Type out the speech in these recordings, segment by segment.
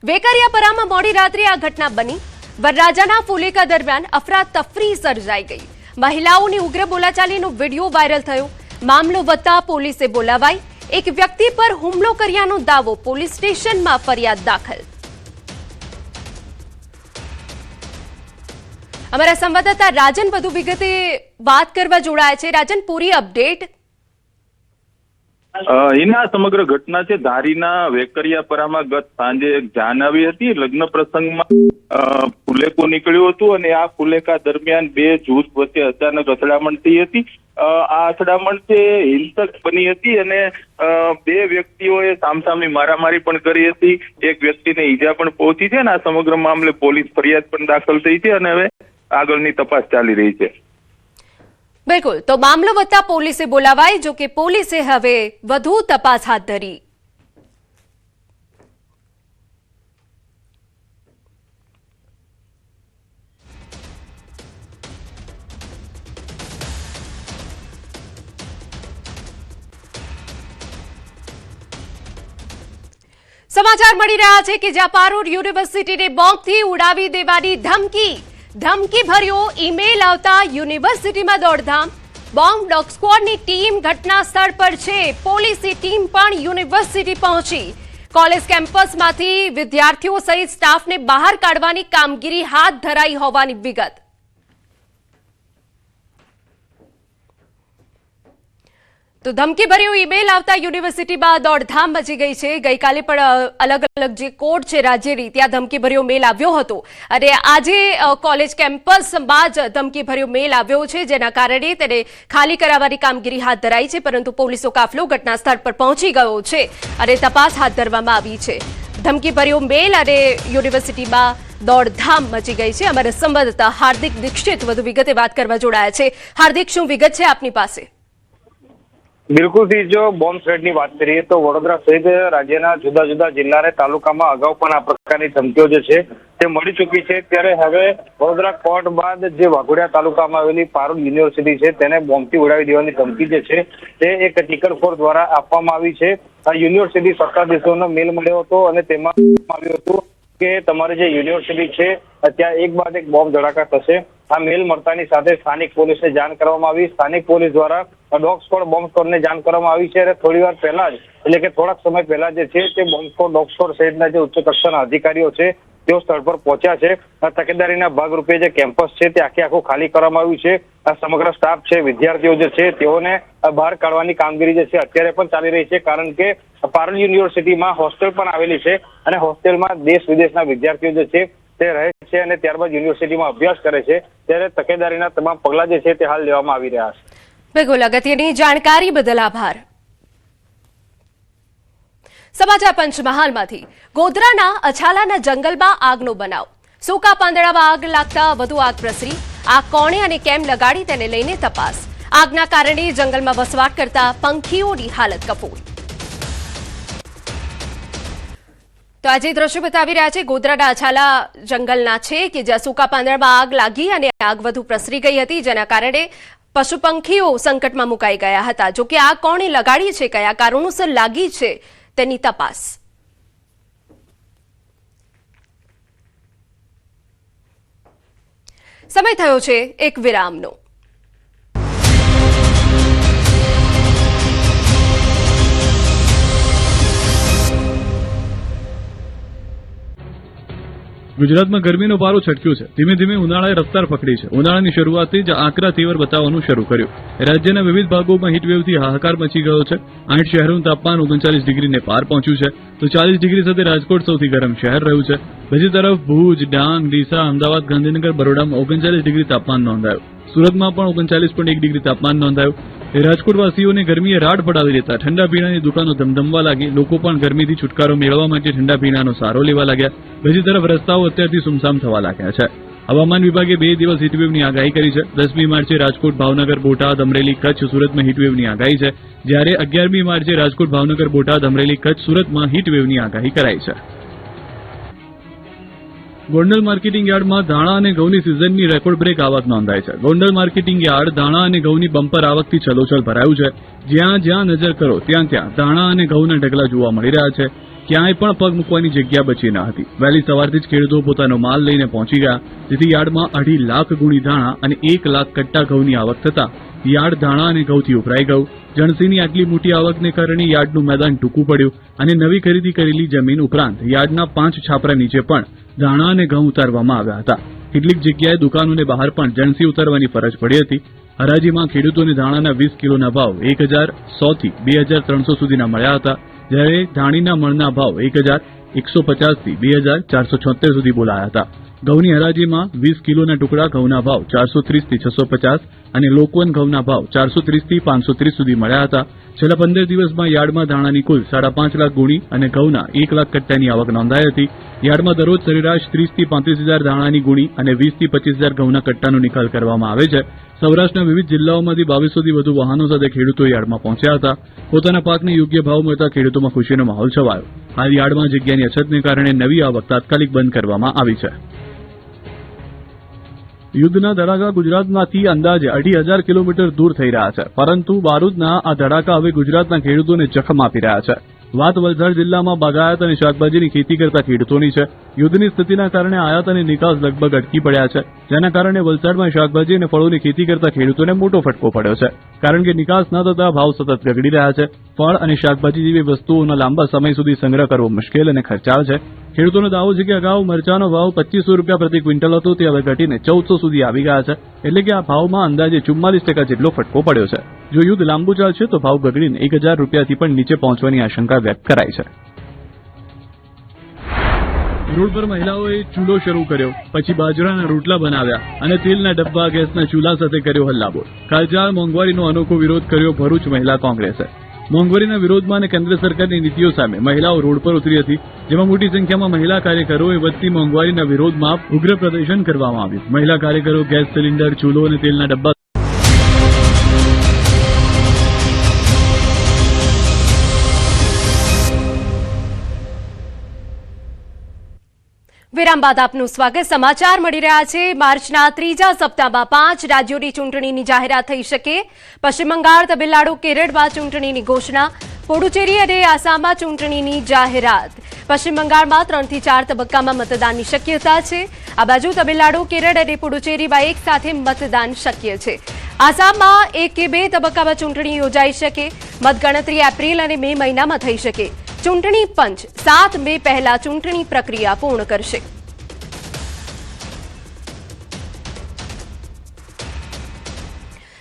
વેકરિયાપરામાં મોડી રાત્રે આ ઘટના બની। વરરાજાના ફુલેકા દરમિયાન અફરાતફરી સર્જાઈ ગઈ। મહિલાઓની ઉગ્ર બોલાચાલીનો વિડીયો વાયરલ થયો। મામલો વધતા પોલીસે બોલાવાઈ। એક વ્યક્તિ પર હુમલો કર્યાનો દાવો। પોલીસ સ્ટેશનમાં ફરિયાદ દાખલ। અમારા સંવાદદાતા રાજન વધુ વિગતે વાત કરવા જોડાયા છે। રાજન, પૂરી અપડેટ। એના સમગ્ર ઘટના છે ધારીના વેકરિયાપરામાં ગત સાંજે એક જાન આવી હતી। લગ્ન પ્રસંગમાં ફુલેકો નીકળ્યું હતું અને આ ફુલેકા દરમિયાન બે જૂથ વચ્ચે અચાનક અથડામણ થઈ હતી। આ અથડામણ છે હિંસક બની હતી અને બે વ્યક્તિઓએ સામસામી મારામારી પણ કરી હતી। એક વ્યક્તિને ઈજા પણ પહોંચી છે અને આ સમગ્ર મામલે પોલીસ ફરિયાદ પણ દાખલ થઈ છે અને હવે આગળની તપાસ ચાલી રહી છે। બિલકુલ, તો મામલો વધતા પોલીસે બોલાવાઈ। જો કે પોલીસે હવે વધુ તપાસ હાથ ધરી। સમાચાર મળી રહ્યા છે કે જ્યાં પારૂલ યુનિવર્સિટીને બોમ્બથી ઉડાવી દેવાની ધમકી ભર્યો ઈમેલ આવતા યુનિવર્સિટીમાં દોડધામ। બોમ્બ ડોગ સ્ક્વોડની ટીમ ઘટના સ્થળ પર છે। પોલીસની ટીમ પણ યુનિવર્સિટી પહોંચી। કોલેજ કેમ્પસમાંથી વિદ્યાર્થીઓ સહિત સ્ટાફને બહાર કાઢવાની કામગીરી હાથ ધરાઈ હોવાની વિગત। તો ધમકી ભર્યો ઈમેલ આવતા યુનિવર્સિટીમાં દોડધામ મચી ગઈ છે। ગઈકાલે પણ અલગ અલગ જે કોર્ટ છે રાજ્યની ત્યાં ધમકી ભર્યો મેલ આવ્યો હતો અને આજે કોલેજ કેમ્પસમાં જ ધમકી ભર્યો મેલ આવ્યો છે, જેના કારણે તેને ખાલી કરાવવાની કામગીરી હાથ ધરાઈ છે। પરંતુ પોલીસનો કાફલો ઘટના સ્થળ પર પહોંચી ગયો છે અને તપાસ હાથ ધરવામાં આવી છે। ધમકી ભર્યો મેલ અને યુનિવર્સિટીમાં દોડધામ મચી ગઈ છે। અમારા સંવાદદાતા હાર્દિક દીક્ષિત વધુ વિગતે વાત કરવા જોડાયા છે। હાર્દિક, શું વિગત છે આપની પાસે? બિલકુલ થી જો બોમ્બ થ્રેટની વાત કરીએ તો વડોદરા સહિત રાજ્યના જુદા જુદા જિલ્લા અને તાલુકામાં અગાઉ પણ આ પ્રકારની ધમકીઓ જે છે તે મળી ચૂકી છે। ત્યારે હવે વડોદરા કોર્ટ બાદ જે વાઘોડિયા તાલુકામાં આવેલી પારૂલ યુનિવર્સિટી છે તેને બોમ્બથી ઉડાવી દેવાની ધમકી જે છે તે એક ટીકર ફોર્સ દ્વારા આપવામાં આવી છે। આ યુનિવર્સિટી સત્તાધીશોનો મેલ મળ્યો હતો અને તેમાં આવ્યું હતું કે તમારી જે યુનિવર્સિટી છે ત્યાં એક બાદ એક બોમ્બ ધડાકા થશે। આ મેલ મળતાની સાથે સ્થાનિક પોલીસને જાણ કરવામાં આવી। સ્થાનિક પોલીસ દ્વારા ડોગ સ્ક્વોડ બોમ્બ સ્ક્વોડને જાણ કરવામાં આવી છે અને થોડી વાર પહેલા જ એટલે કે થોડાક સમય પહેલા જે છે તે બોમ્બ સ્ક્વોડ ડોગ સ્ક્વોડ સહિતના જે ઉચ્ચ કક્ષાના અધિકારીઓ છે તેઓ સ્થળ પર પહોંચ્યા છે। તકેદારીના ભાગરૂપે જે કેમ્પસ છે તે આખું ખાલી કરવામાં આવ્યું છે। આ સમગ્ર સ્ટાફ છે, વિદ્યાર્થીઓ જે છે તેઓને બહાર કાઢવાની કામગીરી જે છે અત્યારે પણ ચાલી રહી છે, કારણ કે પારૂલ યુનિવર્સિટીમાં હોસ્ટેલ પણ આવેલી છે અને હોસ્ટેલમાં દેશ વિદેશના વિદ્યાર્થીઓ જે છે તે રહે છે અને ત્યારબાદ યુનિવર્સિટીમાં અભ્યાસ કરે છે। ત્યારે તકેદારીના તમામ પગલાં જે છે તે હાલ લેવામાં આવી રહ્યા છે। બિલકુલ, અગત્યની જાણકારી બદલ આભાર। સમાચાર પંચમહાલમાંથી ગોધરાના અછાલાના જંગલમાં આગનો બનાવ। સૂકા પાંદડામાં આગ લાગતા વધુ આગ પ્રસરી। આગ કોણે અને કેમ લગાડી તેને લઈને તપાસ। આગના કારણે જંગલમાં વસવાટ કરતા પંખીઓની હાલત કફોડ। તો આજે દ્રશ્યો બતાવી રહ્યા છે ગોધરાના અછાલા જંગલના છે કે જ્યાં સૂકા પાંદડામાં આગ લાગી અને આગ વધુ પ્રસરી ગઈ હતી, જેના કારણે પશુ પંખીઓ સંકટમાં મુકાઈ ગયા હતા। જોકે આગ કોણે લગાડી છે, કયા કારણોસર લાગી છે તેની તપાસ। સમય થયો છે એક વિરામનો। ગુજરાતમાં ગરમીનો પારો છટક્યો છે। ધીમે ધીમે ઉનાળાએ રફતાર પકડી છે। ઉનાળાની શરૂઆતથી જ આકરા તેવર બતાવવાનું શરૂ કર્યું। રાજ્યના વિવિધ ભાગોમાં હીટવેવથી હાહાકાર મચી ગયો છે। 8 શહેરોનું તાપમાન 39 ડિગ્રીને પાર પહોંચ્યું છે તો 40 ડિગ્રી સાથે રાજકોટ સૌથી ગરમ શહેર રહ્યું છે। બીજી તરફ ભુજ, ડાંગ, ડીસા, અમદાવાદ, ગાંધીનગર, બરોડામાં 39 ડિગ્રી તાપમાન નોંધાયું। સુરતમાં પણ 39.1 ડિગ્રી તાપમાન નોંધાયું। રાજકોટવાસીઓને ગરમીએ રાડ પડાવી દેતા ઠંડા પીણાની દુકાનો ધમધમવા લાગી। લોકો પણ ગરમીથી છુટકારો મેળવવા માટે ઠંડા પીણાનો સહારો લેવા લાગ્યા। બીજી તરફ રસ્તાઓ અત્યારથી સુમસામ થવા લાગ્યા છે। હવામાન વિભાગે 2 દિવસ હીટવેવની આગાહી કરી છે। 10મી માર્ચે રાજકોટ, ભાવનગર, બોટાદ, અમરેલી, કચ્છ, સુરતમાં હીટવેવની આગાહી છે, જ્યારે 11મી માર્ચે રાજકોટ, ભાવનગર, બોટાદ, અમરેલી, કચ્છ, સુરતમાં હીટવેવની આગાહી કરાઈ છે। ગોંડલ માર્કેટિંગ યાર્ડમાં ધાણા અને ઘઉંની સિઝનની રેકોર્ડ બ્રેક આવક નોંધાઈ છે। ગોંડલ માર્કેટિંગ યાર્ડ ધાણા અને ઘઉંની બમ્પર આવકથી છલોછલ ભરાયું છે। જ્યાં જ્યાં નજર કરો ત્યાં ત્યાં ધાણા અને ઘઉંના ઢગલા જોવા મળી રહ્યા છે। ક્યાંય પણ પગ મૂકવાની જગ્યા બચી ન હતી. વહેલી સવારથી જ ખેડૂતો પોતાનો માલ લઈને પહોંચી ગયા, જેથી યાર્ડમાં 2.5 લાખ ગુણી ધાણા અને 1 લાખ કટ્ટા ઘઉંની આવક થતા યાર્ડ ધાણા અને ઘઉંથી ઉભરાઈ ગયું. જણસીની આટલી મોટી આવકને કારણે યાર્ડનું મેદાન ટૂંકું પડ્યું અને નવી ખરીદી કરેલી જમીન ઉપરાંત યાર્ડના 5 છાપરા નીચે પણ ધાણા અને ઘઉં ઉતારવામાં આવ્યા હતા. કેટલીક જગ્યાએ દુકાનોને બહાર પણ જણસી ઉતારવાની ફરજ પડી હતી. હરાજીમાં ખેડૂતોને ધાણાના 20 કિલોના ભાવ 1,100 થી 2,300 સુધીના મળ્યા હતા, જ્યારે ધાણીના મણના ભાવ 1,150 થી 2,476 સુધી બોલાયા હતા. ઘઉંની હરાજીમાં 20 કિલોના ટુકડા ઘઉંના ભાવ 430 થી 650 અને લોકવન ઘઉંના ભાવ 430 થી 530 સુધી મળ્યા હતા. છેલ્લા 15 દિવસમાં યાર્ડમાં ધાણાની કુલ 5.5 લાખ ગુણી અને ઘઉંના 1 લાખ કટ્ટાની આવક નોંધાઈ હતી. યાર્ડમાં દરરોજ સરેરાશ 30 થી 35 હજાર ધાણાની ગુણી અને 20 થી 25 હજાર ઘઉંના કટ્ટાનો નિકાલ કરવામાં આવે છે. સૌરાષ્ટ્રના વિવિધ જિલ્લાઓમાંથી 2200 થી વધુ વાહનો સાથે ખેડૂતો યાર્ડમાં પહોંચ્યા હતા. પોતાના પાકને યોગ્ય ભાવ મળતા ખેડૂતોમાં ખુશીનો માહોલ છવાયો. હાલ યાર્ડમાં જગ્યાની અછતને કારણે નવી આવક તાત્કાલિક બંધ કરવામાં આવી છે. યુદ્ધના ધડાકા ગુજરાતમાંથી અંદાજે 2,500 કિલોમીટર દૂર થઈ રહ્યા છે, પરંતુ બારૂદના આ ધડાકા હવે ગુજરાતના ખેડૂતોને જખમ આપી રહ્યા છે. વાત વલસાડ જિલ્લામાં બાગાયત અને શાકભાજીની ખેતી કરતા ખેડૂતોની છે. યુદ્ધની સ્થિતિના કારણે આયાત અને નિકાસ લગભગ અટકી પડ્યા છે, જેના કારણે વલસાડમાં શાકભાજી અને ફળોની ખેતી કરતા ખેડૂતોને મોટો ફટકો પડ્યો છે, કારણ કે નિકાસ ન થતા ભાવ સતત ગગડી રહ્યા છે. ફળ અને શાકભાજી જેવી વસ્તુઓનો લાંબા સમય સુધી સંગ્રહ કરવો મુશ્કેલ અને ખર્ચાળ છે. ખેડૂતોનો દાવો છે કે અગાઉ મરચાનો ભાવ 2,500 રૂપિયા પ્રતિ ક્વિન્ટલ હતો, તે હવે ઘટીને 1,400 સુધી આવી ગયા છે. એટલે કે આ ભાવમાં અંદાજે 44% જેટલો ફટકો પડ્યો છે. જો યુદ્ધ લાંબુ ચાલશે તો ભાવ ગગડીને 1,000 રૂપિયાથી પણ નીચે પહોંચવાની આશંકા વ્યક્ત કરાઈ છે. રોડ પર મહિલાઓએ ચૂલો શરૂ કર્યો, પછી બાજરાના રોટલા બનાવ્યા અને તેલના ડબ્બા ગેસના ચૂલા સાથે કર્યો હલ્લાબોલ. કાળઝાળ મોંઘવારીનો અનોખો વિરોધ કર્યો ભરૂચ મહિલા કોંગ્રેસે. મોંઘવારીના વિરોધમાં અને કેન્દ્ર સરકારની નીતિઓ સામે મહિલાઓ રોડ પર ઉતરી હતી, જેમાં મોટી સંખ્યામાં મહિલા કાર્યકરોએ વધતી મોંઘવારીના વિરોધમાં ઉગ્ર પ્રદર્શન કરવામાં આવ્યું. મહિલા કાર્યકરો ગેસ સિલિન્ડર, ચૂલો અને તેલના ડબ્બા વિરામ બાદ આપનું સ્વાગત. સમાચાર મળી રહ્યા છે. માર્ચના 3જા સપ્તાહમાં 5 રાજ્યોની ચૂંટણીની જાહેરાત થઈ શકે. પશ્ચિમ બંગાળ, તમિલનાડુ, કેરળમાં ચૂંટણીની ઘોષણા. પુડુચેરી અને આસામમાં ચૂંટણીની જાહેરાત. પશ્ચિમ બંગાળમાં 3 થી 4 તબક્કામાં મતદાનની શક્યતા છે. આ બાજુ તમિલનાડુ, કેરળ અને પુડુચેરીમાં એક સાથે મતદાન શક્ય છે. આસામમાં 1 કે 2 તબક્કામાં ચૂંટણી યોજાઈ શકે. મતગણતરી એપ્રિલ અને મે મહિનામાં થઈ શકે. ચૂંટણી પંચ 7 મે પહેલા ચૂંટણી પ્રક્રિયા પૂર્ણ કરશે.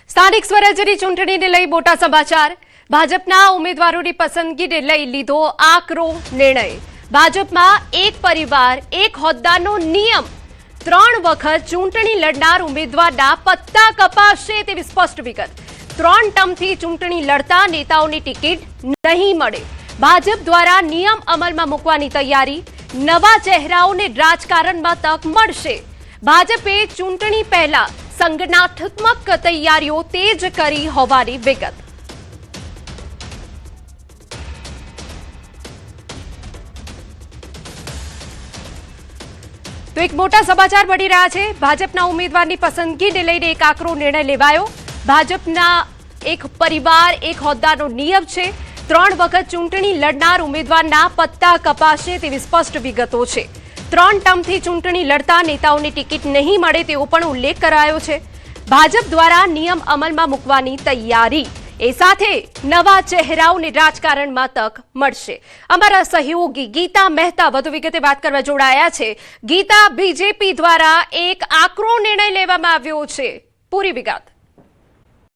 સ્થાનિક સ્વરાજ્યની ચૂંટણીને લઈ મોટા સમાચાર. ભાજપના ઉમેદવારોની પસંદગીને લઈ લીધો આકરો નિર્ણય. ભાજપમાં એક પરિવાર એક હોદ્દાનો નિયમ. 3 વખત ચૂંટણી લડનાર ઉમેદવારના પત્તા કપાશે તેવી સ્પષ્ટ વિગત. 3 ટર્મથી ચૂંટણી લડતા નેતાઓની ટિકિટ નહીં મળે. ભાજપ દ્વારા નિયમ અમલમાં મૂકવાની તૈયારી. નવા ચહેરાઓને રાજકારણમાં તક મળશે. ભાજપે ચૂંટણી પહેલા સંગઠનાત્મક તૈયારીઓ તેજ કરી હોવાની વિગત. તો એક મોટા સમાચાર મળી રહ્યા છે. ભાજપના ઉમેદવારની પસંદગીને લઈને એક આકરો નિર્ણય લેવાયો. ભાજપના એક પરિવાર એક હોદ્દાનો નિયમ છે. 3 વખત ચૂંટણી લડનાર ઉમેદવારના પત્તા કપાશે તેવી સ્પષ્ટ વિગતો છે. 3 ટર્મથી ચૂંટણી લડતા નેતાઓની ટિકિટ નહીં મળે તેવો પણ ઉલ્લેખ કરાયો છે. ભાજપ દ્વારા નિયમ અમલમાં મૂકવાની તૈયારી. એ સાથે નવા ચહેરાઓને રાજકારણમાં તક મળશે. અમારા સહયોગી ગીતા મહેતા વધુ વિગતે વાત કરવા જોડાયા છે. ગીતા, બીજેપી દ્વારા એક આકરો નિર્ણય લેવામાં આવ્યો છે. પૂરી વિગત.